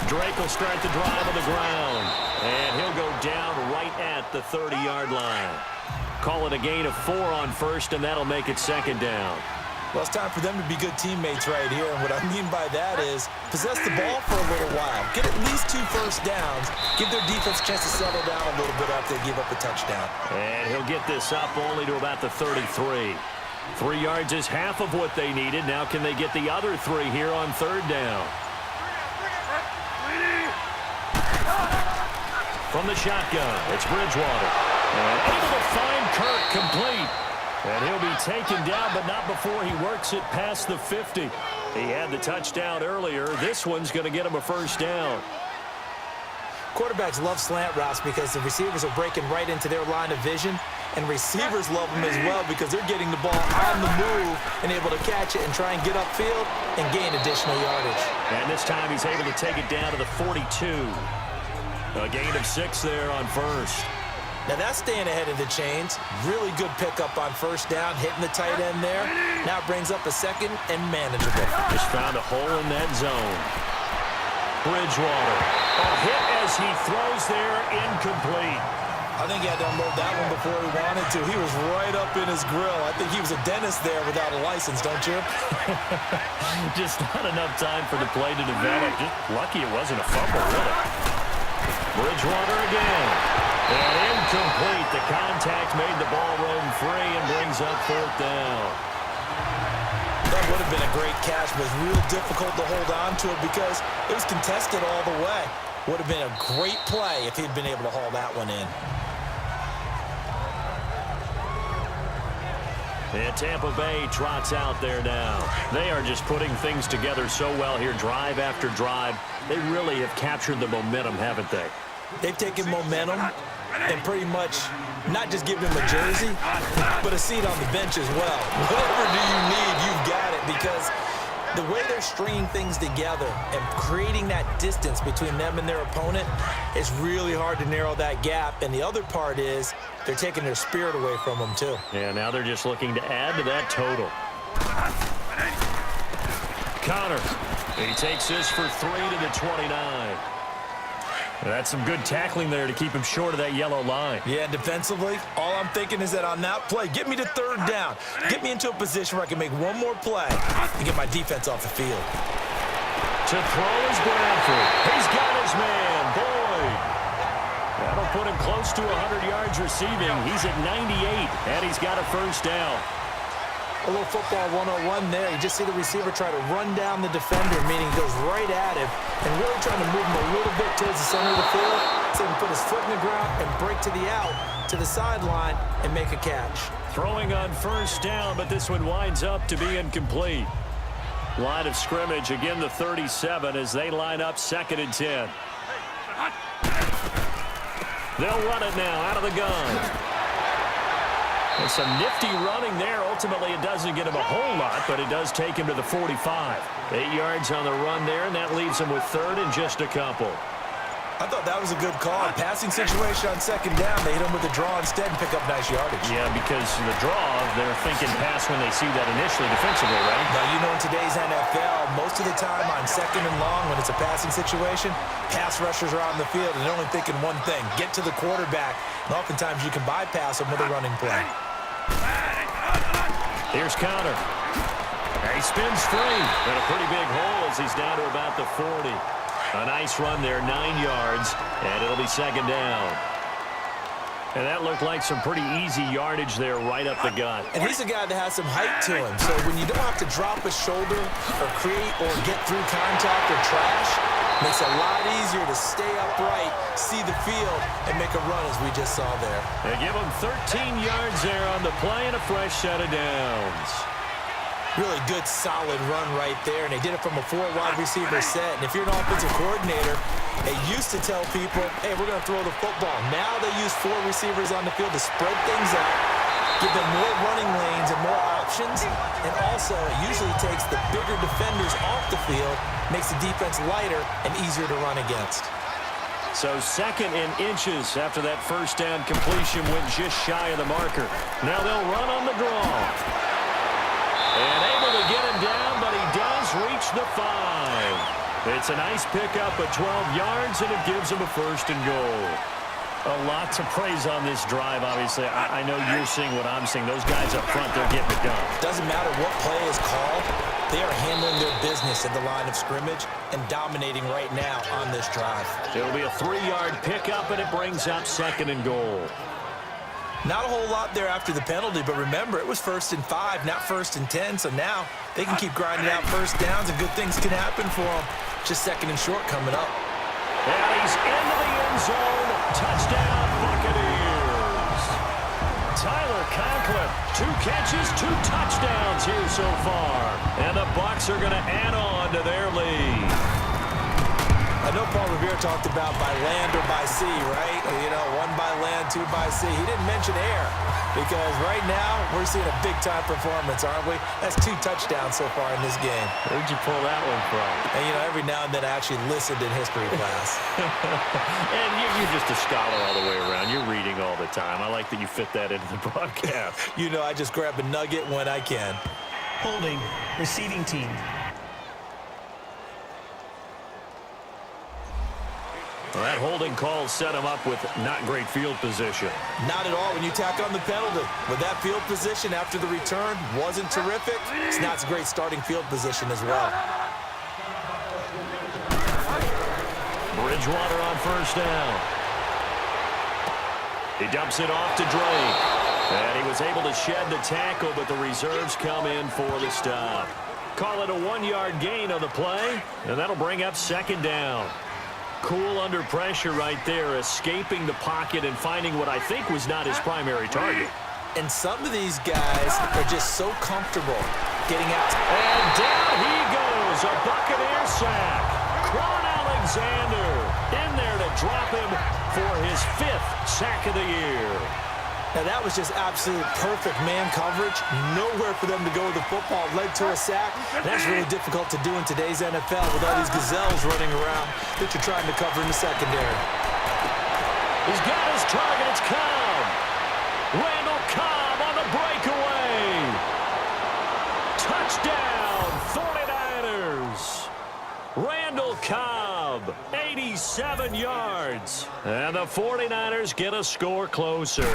Drake will start the drive on the ground. And he'll go down right at the 30-yard line. Call it a gain of 4 on first, and that'll make it second down. Well, it's time for them to be good teammates right here. And what I mean by that is possess the ball for a little while. Get at least 2 first downs. Give their defense a chance to settle down a little bit after they give up a touchdown. And he'll get this up only to about the 33. 3 yards is half of what they needed. Now can they get the other 3 here on third down? From the shotgun, it's Bridgewater. And able to find Kirk complete. And he'll be taken down, but not before he works it past the 50. He had the touchdown earlier. This one's going to get him a first down. Quarterbacks love slant routes because the receivers are breaking right into their line of vision. And receivers love them as well because they're getting the ball on the move and able to catch it and try and get upfield and gain additional yardage. And this time he's able to take it down to the 42. A gain of 6 there on first. Now that's staying ahead of the chains. Really good pickup on first down, hitting the tight end there. Now it brings up a second and manageable. Just found a hole in that zone. Bridgewater. A hit as he throws there, incomplete. I think he had to unload that one before he wanted to. He was right up in his grill. I think he was a dentist there without a license, don't you? Just not enough time for the play to develop. Just lucky it wasn't a fumble, really. Bridgewater again. And incomplete. The contact made the ball roam free and brings up 4th down. That would have been a great catch, but it was real difficult to hold on to it because it was contested all the way. Would have been a great play if he'd been able to haul that one in. And Tampa Bay trots out there now. They are just putting things together so well here, drive after drive. They really have captured the momentum, haven't they? They've taken momentum and pretty much not just given him a jersey, but a seat on the bench as well. Whatever do you need, you've got it, because the way they're stringing things together and creating that distance between them and their opponent is really hard to narrow that gap. And the other part is they're taking their spirit away from them, too. Yeah, now they're just looking to add to that total. Connor, he takes this for 3 to the 29. That's some good tackling there to keep him short of that yellow line. Yeah, defensively, all I'm thinking is that on that play, get me to third down. Get me into a position where I can make one more play and get my defense off the field. To throw is Bradford. He's got his man, Boyd. That'll put him close to 100 yards receiving. He's at 98, and he's got a first down. A little football 101 there. You just see the receiver try to run down the defender, meaning he goes right at him and really trying to move him a little bit towards the center of the field so he can put his foot in the ground and break to the out, to the sideline, and make a catch. Throwing on first down, but this one winds up to be incomplete. Line of scrimmage, again the 37 as they line up 2nd and 10. They'll run it now out of the gun. And some nifty running there. Ultimately, it doesn't get him a whole lot, but it does take him to the 45. 8 yards on the run there, and that leaves him with 3rd and just a couple. I thought that was a good call. Passing situation on 2nd down. They hit him with a draw instead and pick up nice yardage. Yeah, because the draw, they're thinking pass when they see that initially defensively, right? Now, you know, in today's NFL, most of the time on 2nd and long, when it's a passing situation, pass rushers are on the field, and they're only thinking one thing, get to the quarterback. And oftentimes you can bypass them with a running play. Here's Connor. And he spins free. And a pretty big hole as he's down to about the 40. A nice run there, 9 yards, and it'll be second down. And that looked like some pretty easy yardage there right up the gut. And he's a guy that has some height to him. So when you don't have to drop a shoulder or create or get through contact or trash, makes it a lot easier to stay upright, see the field, and make a run as we just saw there. They give him 13 yards there on the play and a fresh set of downs. Really good, solid run right there, and they did it from a 4 wide receiver set. And if you're an offensive coordinator, they used to tell people, hey, we're going to throw the football. Now they use 4 receivers on the field to spread things out, give them more running lanes and more options, and also it usually takes the bigger defenders off the field, makes the defense lighter and easier to run against. So 2nd and inches after that first down completion went just shy of the marker. Now they'll run on the draw. And able to get him down, but he does reach the 5. It's a nice pickup of 12 yards, and it gives him a 1st and goal. A lot to praise on this drive, obviously. I know you're seeing what I'm seeing. Those guys up front, they're getting it done. Doesn't matter what play is called. They are handling their business at the line of scrimmage and dominating right now on this drive. It'll be a 3-yard pickup, and it brings up 2nd and goal. Not a whole lot there after the penalty, but remember, it was 1st and 5, not 1st and 10, so now they can keep grinding out first downs and good things can happen for them. Just 2nd and short coming up. And he's into the end zone. Touchdown, Buccaneers. Tyler Conklin, 2 catches, 2 touchdowns here so far. And the Bucs are going to add on to their lead. I know Paul Revere talked about by land or by sea, right? You know, 1 by land, 2 by sea. He didn't mention air because right now we're seeing a big-time performance, aren't we? That's 2 touchdowns so far in this game. Where'd you pull that one from? And, you know, every now and then I actually listened in history class. And you're just a scholar all the way around. You're reading all the time. I like that you fit that into the broadcast. You know, I just grab a nugget when I can. Holding, receiving team. Well, that holding call set him up with not great field position. Not at all when you tack on the penalty. With that field position after the return wasn't terrific, it's not a great starting field position as well. Bridgewater on 1st down. He dumps it off to Drake. And he was able to shed the tackle, but the reserves come in for the stop. Call it a 1-yard gain on the play, and that'll bring up 2nd down. Cool under pressure right there, escaping the pocket and finding what I think was not his primary target. And some of these guys are just so comfortable getting out. And down he goes, a Buccaneer sack. Quan Alexander in there to drop him for his 5th sack of the year. Now that was just absolute perfect man coverage. Nowhere for them to go with the football. Led to a sack. That's really difficult to do in today's NFL with all these gazelles running around that you're trying to cover in the secondary. He's got his target. It's Cobb. Randall Cobb on the breakaway. Touchdown, 49ers. Randall Cobb, 87 yards. And the 49ers get a score closer.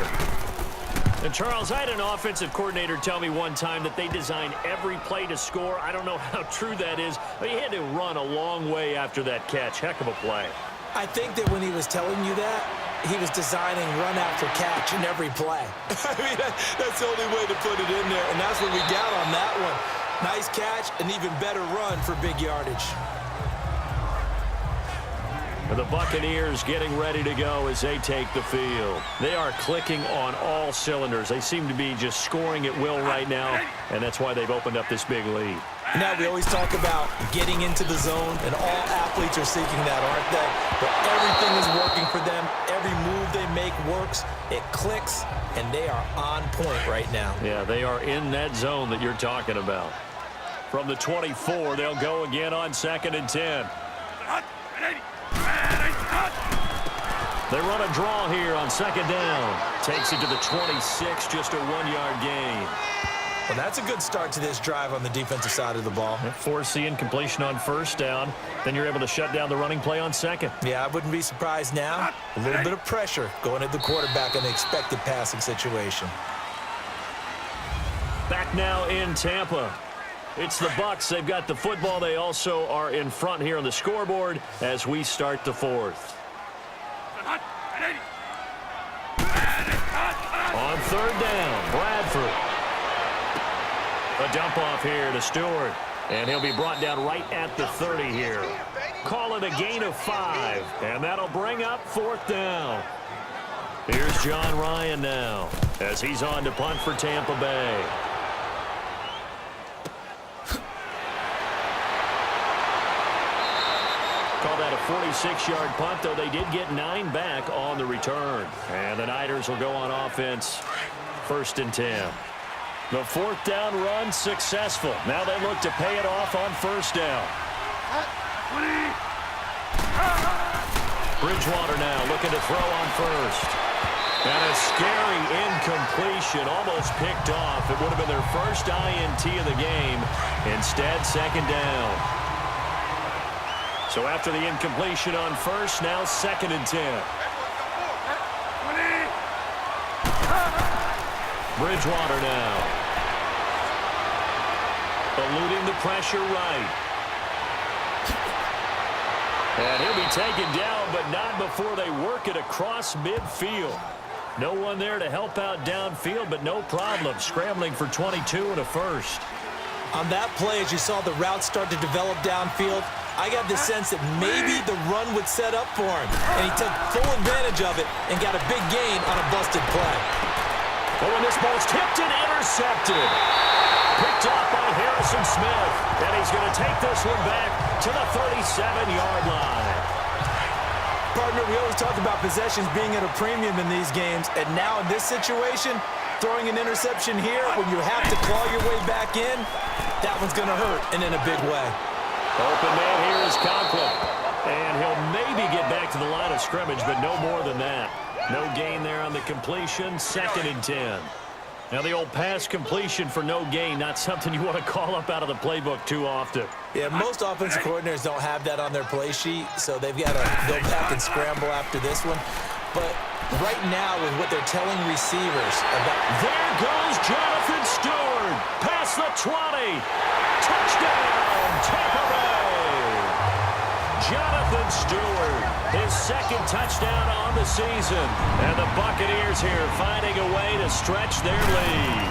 And Charles, I had an offensive coordinator tell me one time that they design every play to score. I don't know how true that is, but he had to run a long way after that catch. Heck of a play. I think that when he was telling you that, he was designing run after catch in every play. I mean, that's the only way to put it in there, and that's what we got on that one. Nice catch, an even better run for big yardage. The Buccaneers getting ready to go as they take the field. They are clicking on all cylinders. They seem to be just scoring at will right now, and that's why they've opened up this big lead. Now, we always talk about getting into the zone, and all athletes are seeking that, aren't they? But everything is working for them. Every move they make works. It clicks, and they are on point right now. Yeah, they are in that zone that you're talking about. From the 24, they'll go again on 2nd and 10. They run a draw here on 2nd down. Takes it to the 26, just a 1-yard gain. Well, that's a good start to this drive on the defensive side of the ball. Force the incompletion on 1st down. Then you're able to shut down the running play on 2nd. Yeah, I wouldn't be surprised now. A little bit of pressure going at the quarterback in the expected passing situation. Back now in Tampa. It's the Bucs. They've got the football. They also are in front here on the scoreboard as we start the fourth. On third down, Bradford. A dump off here to Stewart. And he'll be brought down right at the 30 here. Call it a gain of 5. And that'll bring up fourth down. Here's John Ryan now as he's on to punt for Tampa Bay. Call that a 46-yard punt, though they did get 9 back on the return. And the Niners will go on offense, 1st and 10. The fourth down run successful. Now they look to pay it off on first down. Bridgewater now looking to throw on first. And a scary incompletion, almost picked off. It would have been their first INT of the game. Instead, second down. So after the incompletion on first, now 2nd and 10. Bridgewater now. Eluding the pressure right. And he'll be taken down, but not before they work it across midfield. No one there to help out downfield, but no problem. Scrambling for 22 and a first. On that play, as you saw the route start to develop downfield, I got the sense that maybe the run would set up for him. And he took full advantage of it and got a big gain on a busted play. Oh, and this ball's tipped and intercepted. Picked off by Harrison Smith. And he's going to take this one back to the 37-yard line. Partner, we always talk about possessions being at a premium in these games. And now in this situation, throwing an interception here when you have to claw your way back in, that one's going to hurt, and in a big way. Open man here is Conklin. And he'll maybe get back to the line of scrimmage, but no more than that. No gain there on the completion, 2nd and 10. Now the old pass completion for no gain, not something you want to call up out of the playbook too often. Yeah, most offensive coordinators don't have that on their play sheet, so they've got to go back and scramble after this one. But right now with what they're telling receivers about... There goes Jonathan Stewart. Past the 20. Touchdown, Tampa Bay. Jonathan Stewart, his 2nd touchdown on the season. And the Buccaneers here finding a way to stretch their lead.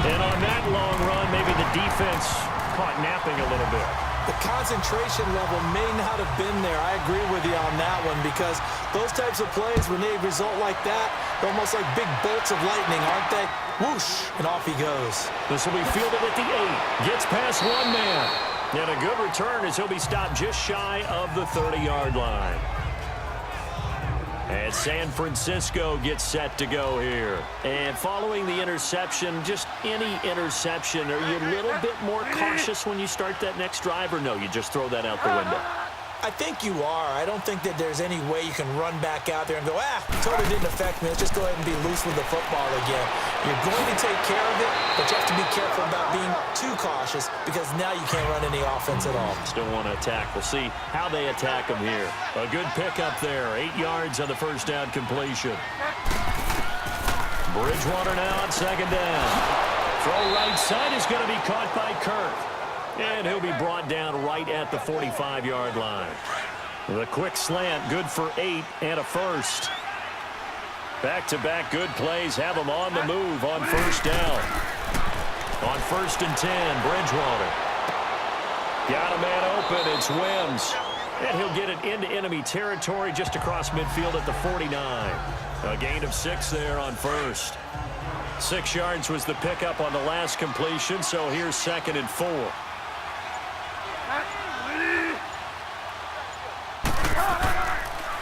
And on that long run, maybe the defense caught napping a little bit. The concentration level may not have been there. I agree with you on that one because those types of plays, when they result like that, they're almost like big bolts of lightning, aren't they? Whoosh, and off he goes. This will be fielded at the 8. Gets past one man. And a good return as he'll be stopped just shy of the 30-yard line. And San Francisco gets set to go here. And following the interception, just any interception, are you a little bit more cautious when you start that next drive, or no, you just throw that out the window? I think you are. I don't think that there's any way you can run back out there and go, totally didn't affect me. Let's just go ahead and be loose with the football again. You're going to take care of it, but you have to be careful about being too cautious because now you can't run any offense at all. Still want to attack. We'll see how they attack them here. A good pickup there. 8 yards on the first down completion. Bridgewater now on 2nd down. Throw right side is going to be caught by Kirk. And he'll be brought down right at the 45-yard line. The quick slant, good for 8 and a first. Back-to-back good plays have him on the move on first down. On 1st and 10, Bridgewater. Got a man open, it's Wims. And he'll get it into enemy territory just across midfield at the 49. A gain of 6 there on first. 6 yards was the pickup on the last completion, so here's 2nd and 4.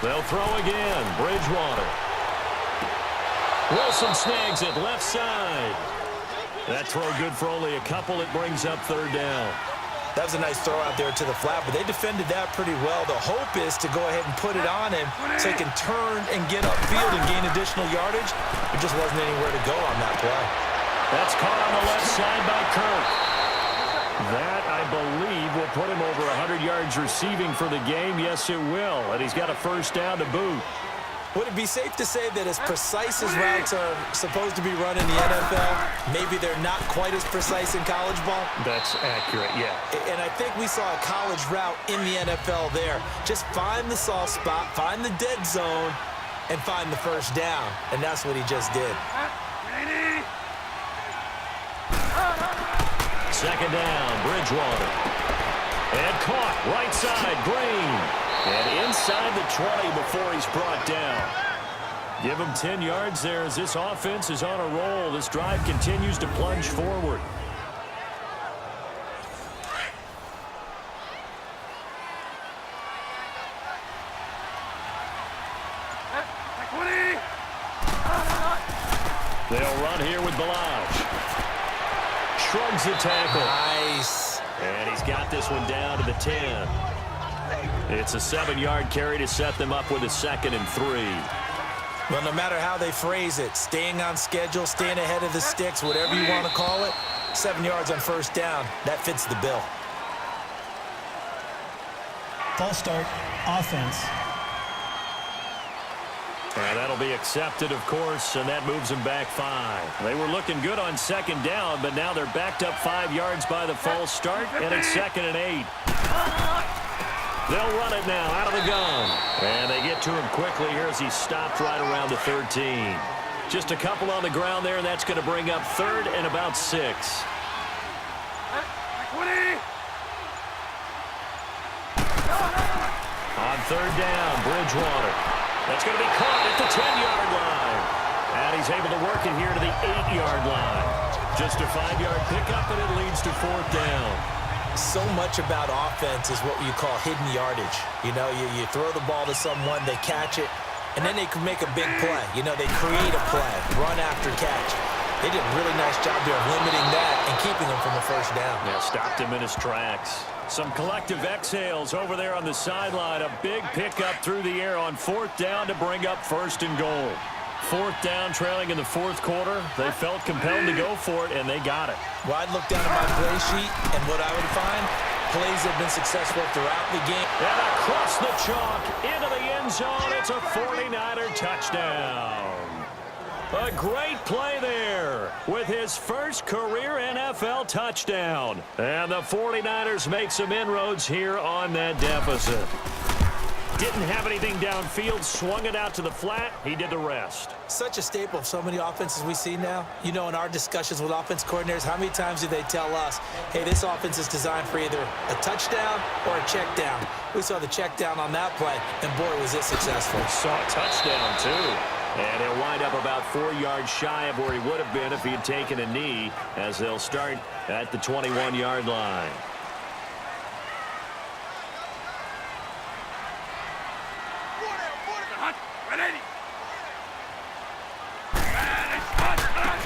They'll throw again. Bridgewater. Wilson snags it left side. That throw good for only a couple. It brings up 3rd down. That was a nice throw out there to the flat, but they defended that pretty well. The hope is to go ahead and put it on him so he can turn and get upfield and gain additional yardage. There just wasn't anywhere to go on that play. That's caught on the left side by Kirk. That, I believe, will put him over 100 yards receiving for the game. Yes, it will. And he's got a first down to boot. Would it be safe to say that as precise as routes are supposed to be run in the NFL, maybe they're not quite as precise in college ball? That's accurate, yeah. And I think we saw a college route in the NFL there. Just find the soft spot, find the dead zone, and find the first down. And that's what he just did. Second down, Bridgewater. And caught, right side, Green. And inside the 20 before he's brought down. Give him 10 yards there as this offense is on a roll. This drive continues to plunge forward. They'll run here with Balaj. Shrugs the tackle. Nice. And he's got this one down to the 10. It's a 7-yard carry to set them up with a 2nd and 3. Well, no matter how they phrase it, staying on schedule, staying ahead of the sticks, whatever you want to call it, 7 yards on first down, that fits the bill. False start, offense. And that'll be accepted, of course, and that moves them back 5. They were looking good on 2nd down, but now they're backed up 5 yards by the false start, and it's 2nd and 8. They'll run it now out of the gun. And they get to him quickly here as he stopped right around the 13. Just a couple on the ground there, and that's going to bring up 3rd and about 6. On 3rd down, Bridgewater. That's going to be caught at the 10-yard line. And he's able to work it here to the 8-yard line. Just a 5-yard pickup, and it leads to 4th down. So much about offense is what you call hidden yardage. You know, you throw the ball to someone, they catch it, and then they can make a big play. You know, they create a play, run after catch. They did a really nice job there of limiting that and keeping him from the first down. Yeah, stopped him in his tracks. Some collective exhales over there on the sideline. A big pickup through the air on 4th down to bring up 1st and goal. 4th down, trailing in the 4th quarter. They felt compelled to go for it, and they got it. Well, I'd look down at my play sheet, and what I would find, plays have been successful throughout the game. And across the chalk, into the end zone, it's a 49er touchdown. A great play there with his first career NFL touchdown. And the 49ers make some inroads here on that deficit. Didn't have anything downfield, swung it out to the flat. He did the rest. Such a staple of so many offenses we see now. You know, in our discussions with offense coordinators, how many times do they tell us, hey, this offense is designed for either a touchdown or a check down. We saw the check down on that play, and boy, was it successful. We saw a touchdown, too. And he'll wind up about 4 yards shy of where he would have been if he had taken a knee, as they'll start at the 21-yard line.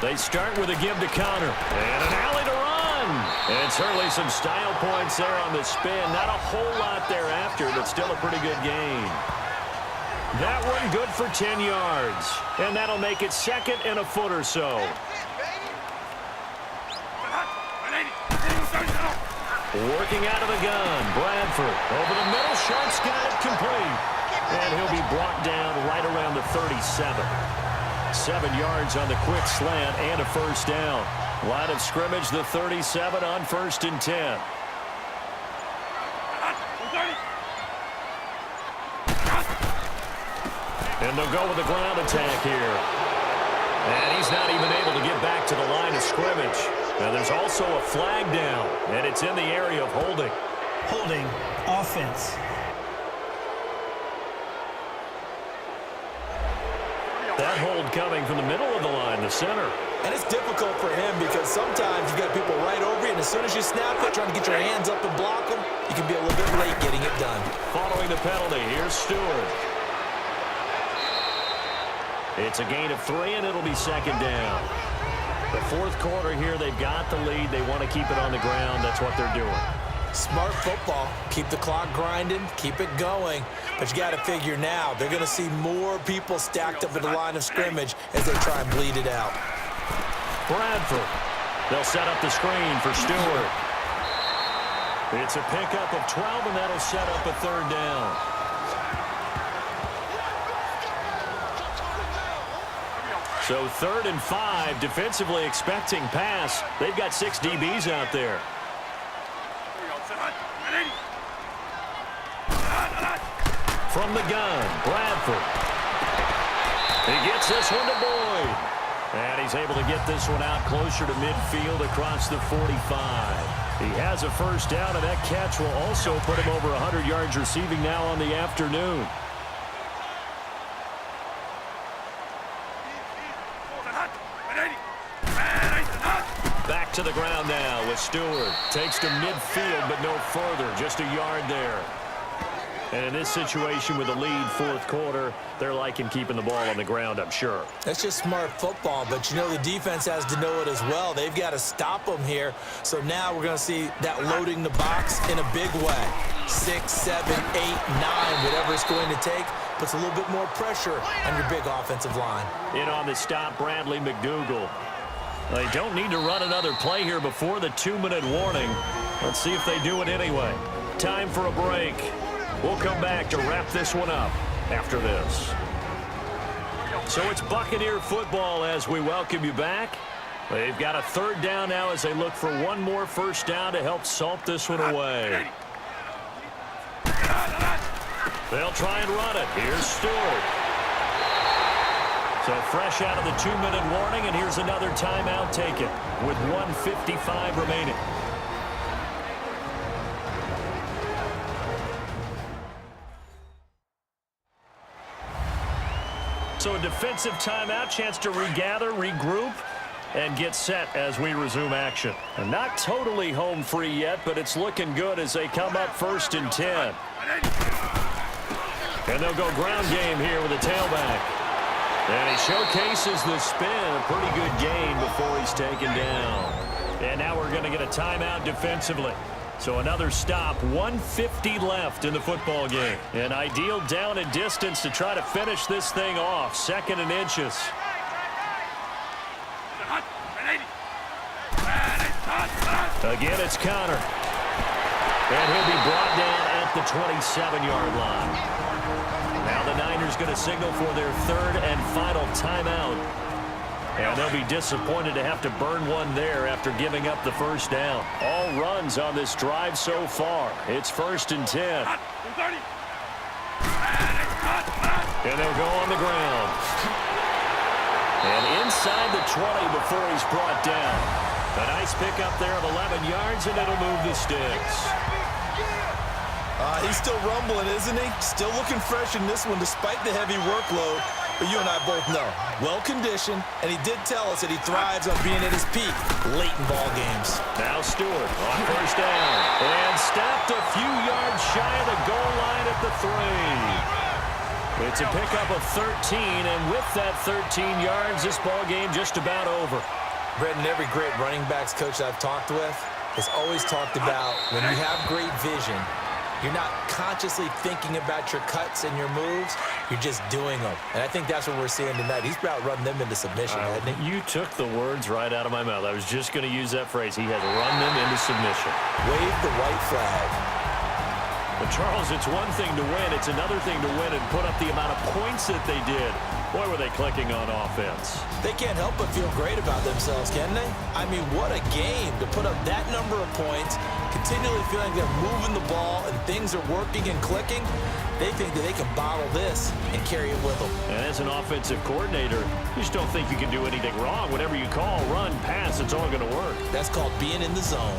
They start with a give to counter. And an alley to run. And certainly some style points there on the spin. Not a whole lot thereafter, but still a pretty good gain. That one good for 10 yards. And that'll make it 2nd and a foot or so. Working out of the gun. Bradford over the middle. Sharp's got it complete. And he'll be brought down right around the 37. 7 yards on the quick slant and a first down. Line of scrimmage, the 37 on 1st and 10. And they'll go with the ground attack here. And he's not even able to get back to the line of scrimmage. Now there's also a flag down, and it's in the area of holding. Holding, offense. That hold coming from the middle of the line, the center. And it's difficult for him because sometimes you got people right over you, and as soon as you snap it, trying to get your hands up and block them, you can be a little bit late getting it done. Following the penalty, here's Stewart. It's a gain of 3, and it'll be 2nd down. The 4th quarter here, they've got the lead. They want to keep it on the ground. That's what they're doing. Smart football. Keep the clock grinding. Keep it going. But you got to figure now, they're going to see more people stacked up at the line of scrimmage as they try and bleed it out. Bradford. They'll set up the screen for Stewart. It's a pickup of 12, and that'll set up a 3rd down. So 3rd and 5, defensively expecting pass. They've got 6 DBs out there. From the gun, Bradford. He gets this one to Boyd. And he's able to get this one out closer to midfield across the 45. He has a first down, and that catch will also put him over 100 yards receiving now on the afternoon. Back to the ground now with Stewart. Takes to midfield, but no further. Just a yard there. And in this situation with a lead 4th quarter, they're liking keeping the ball on the ground, I'm sure. That's just smart football, but you know the defense has to know it as well. They've got to stop them here. So now we're going to see that loading the box in a big way. 6, 7, 8, 9, whatever it's going to take, puts a little bit more pressure on your big offensive line. In on the stop, Bradley McDougal. They don't need to run another play here before the 2-minute warning. Let's see if they do it anyway. Time for a break. We'll come back to wrap this one up after this. So it's Buccaneer football as we welcome you back. They've got a 3rd down now as they look for one more first down to help salt this one away. They'll try and run it. Here's Stewart. So fresh out of the 2-minute warning, and here's another timeout taken with 1:55 remaining. So a defensive timeout, chance to regather, regroup, and get set as we resume action. And not totally home free yet, but it's looking good as they come up 1st and 10. And they'll go ground game here with a tailback. And he showcases the spin, a pretty good gain before he's taken down. And now we're going to get a timeout defensively. So another stop, 1:50 left in the football game. An ideal down and distance to try to finish this thing off. 2nd and inches. Again, it's Connor. And he'll be brought down at the 27-yard line. Now the Niners going to signal for their 3rd and final timeout. And they'll be disappointed to have to burn one there after giving up the first down. All runs on this drive so far. It's 1st and 10. And they'll go on the ground. And inside the 20 before he's brought down. A nice pickup there of 11 yards, and it'll move the sticks. He's still rumbling, isn't he? Still looking fresh in this one despite the heavy workload. But you and I both know, well-conditioned, and he did tell us that he thrives on being at his peak late in ball games. Now Stewart on first down. And stopped a few yards shy of the goal line at the 3. It's a pickup of 13, and with that 13 yards, this ball game just about over. Brendan, every great running backs coach I've talked with has always talked about when you have great vision, you're not consciously thinking about your cuts and your moves. You're just doing them. And I think that's what we're seeing tonight. He's about running them into submission, hasn't he? You took the words right out of my mouth. I was just going to use that phrase. He has run them into submission. Wave the white flag. But, Charles, it's one thing to win. It's another thing to win and put up the amount of points that they did. Boy, were they clicking on offense. They can't help but feel great about themselves, can they? I mean, what a game to put up that number of points, continually feeling they're moving the ball and things are working and clicking. They think that they can bottle this and carry it with them. And as an offensive coordinator, you just don't think you can do anything wrong. Whatever you call, run, pass, it's all going to work. That's called being in the zone.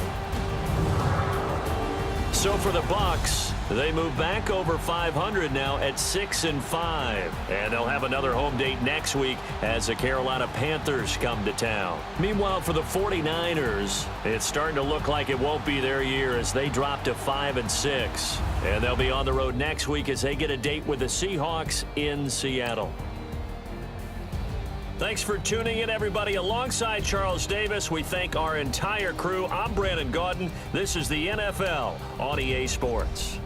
So for the Bucs, they move back over 500 now at 6-5. And they'll have another home date next week as the Carolina Panthers come to town. Meanwhile, for the 49ers, it's starting to look like it won't be their year as they drop to 5-6. And they'll be on the road next week as they get a date with the Seahawks in Seattle. Thanks for tuning in, everybody. Alongside Charles Davis, we thank our entire crew. I'm Brandon Gaudin. This is the NFL on EA Sports.